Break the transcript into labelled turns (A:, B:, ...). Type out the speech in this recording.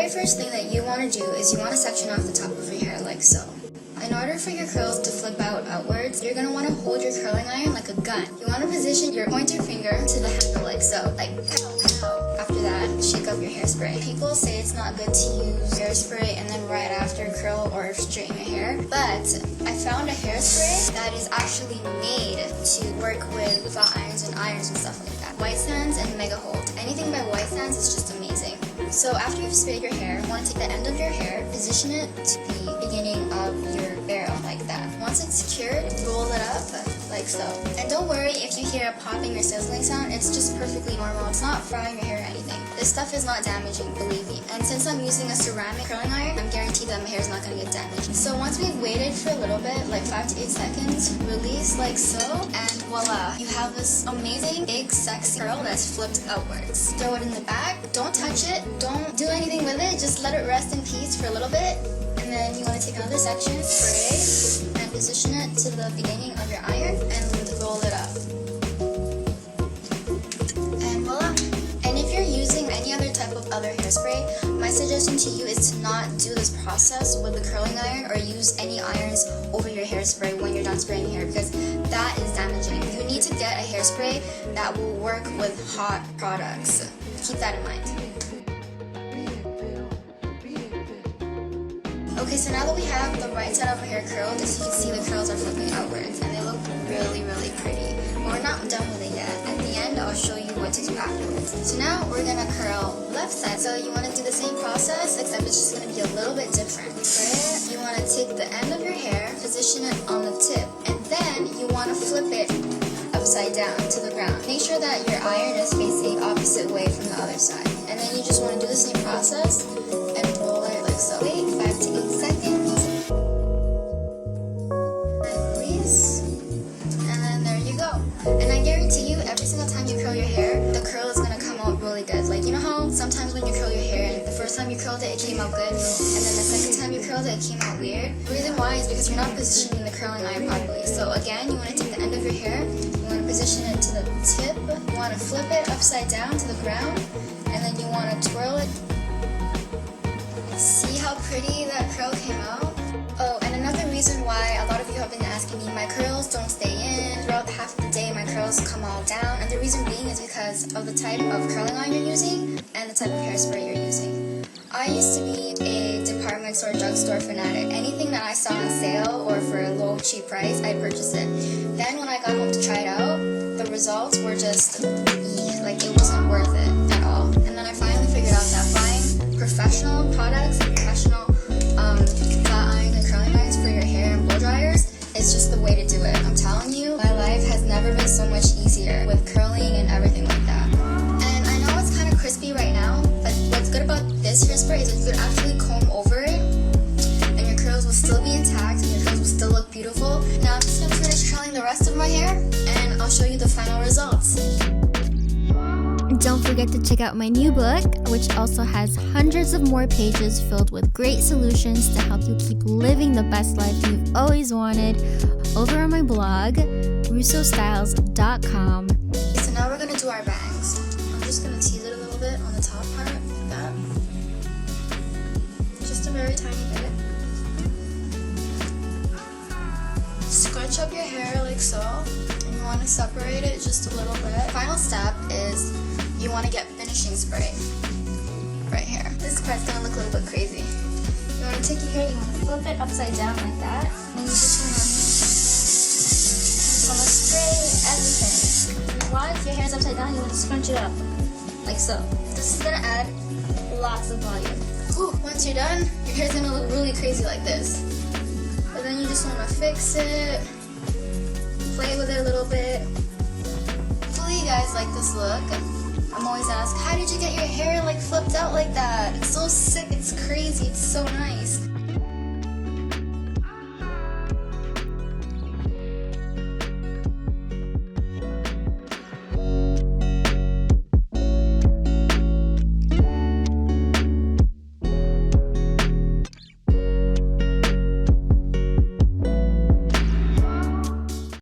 A: very first thing that you want to do is you want to section off the top of your hair like so. In order for your curls to flip out outwards, you're going to want to hold your curling iron like a gun. You want to position your pointer finger to the handle like so, like pow, pow. After that, shake up your hairspray. People say it's not good to use hairspray and then right after curl or straighten your hair, but I found a hairspray that is actually made to work with flat irons and irons and stuff like that. White Sands and Mega Hold. Anything by White Sands is just amazing. So after you've sprayed your hair, you want to take the end of your hair, position it to the beginning of your barrel like that. Once it's secured, roll it up like so. And don't worry if you hear a popping or sizzling sound, it's just perfectly normal. It's not frying your hair or anything. This stuff is not damaging, believe me. And since I'm using a ceramic curling iron, I'm guaranteed that my hair is not going to get damaged. So once we've waited for a little bit, like 5 to 8 seconds, release like so, and voila, you have this amazing, big, sexy curl that's flipped outwards. Throw it in the back, don't touch it, don't do anything with it, just let it rest in peace for a little bit. And then you want to take another section, spray, and position it to the beginning of your iron and roll it up. And voila. And if you're using any other type of other hairspray, my suggestion to you is to not do this process with the curling iron or use any irons over your hairspray when you're done spraying your hair, because that is damaging. You need to get a hairspray that will work with hot products. Keep that in mind. Okay, so now that we have the right side of our hair curled, as you can see, the curls are flipping outwards and they look really, really pretty. But we're not done with it yet. At the end, I'll show you what to do afterwards. So now we're gonna curl left side. So you wanna do the same process, except it's just gonna be a little bit different. Right? You wanna take the end of your hair, position it on the tip, and then you wanna flip it upside down to the ground. Make sure that your iron is facing opposite way from the other side. And then you just wanna do the same process and roll it like so. Wait 5 to 8 seconds. And release. And then there you go. And I guarantee you, every single time you curl your hair, the curl is gonna come out really good. Like, you know how sometimes when you curl your hair, the first time you curled it, it came out good, and then the second time you curled it, it came out weird? The reason why is because you're not positioning the curling iron properly. So again, you wanna take the end of your hair, you wanna position it to the tip, you wanna flip it upside down to the ground, and then you wanna twirl it. See how pretty that curl came out? Oh, and another reason why a lot of you have been asking me, my curls don't stay in. Throughout half of the day, my curls come all down. And the reason being is because of the type of curling iron you're using and the type of hairspray you're using. I used to be a department store, drugstore fanatic. Anything that I saw on sale or for a low, cheap price, I'd purchase it. Then when I got home to try it out, the results were just, like, it wasn't worth it at all. And then I finally figured out that buying professional products and professional flat irons and curling irons for your hair and blow dryers is just the way to do it. I'm telling you, my life has never been so much easier with curling and everything like that. And I know it's kind of crispy right now, but what's good about this hairspray is that you could actually comb over it and your curls will still be intact and your curls will still look beautiful. Now I'm just going to finish curling the rest of my hair and I'll show you the final results.
B: Don't forget to check out my new book, which also has hundreds of more pages filled with great solutions to help you keep living the best life you've always wanted, over on my blog, russostyles.com.
A: So now we're going to do our bangs. I'm just going to tease it a little bit on the top part, like that. Just a very tiny bit. Scrunch up your hair like so, and you want to separate it just a little bit. Final step is you want to get finishing spray right here. This part's gonna look a little bit crazy. You want to take your hair, you want to flip it upside down like that, and you just want to spray everything. While your hair's upside down, you want to scrunch it up like so. This is gonna add lots of volume. Whew, once you're done, your hair's gonna look really crazy like this. But then you just want to fix it, play with it a little bit. Hopefully you guys like this look. I'm always asked, how did you get your hair like flipped out like that? It's so sick, it's crazy, it's so nice.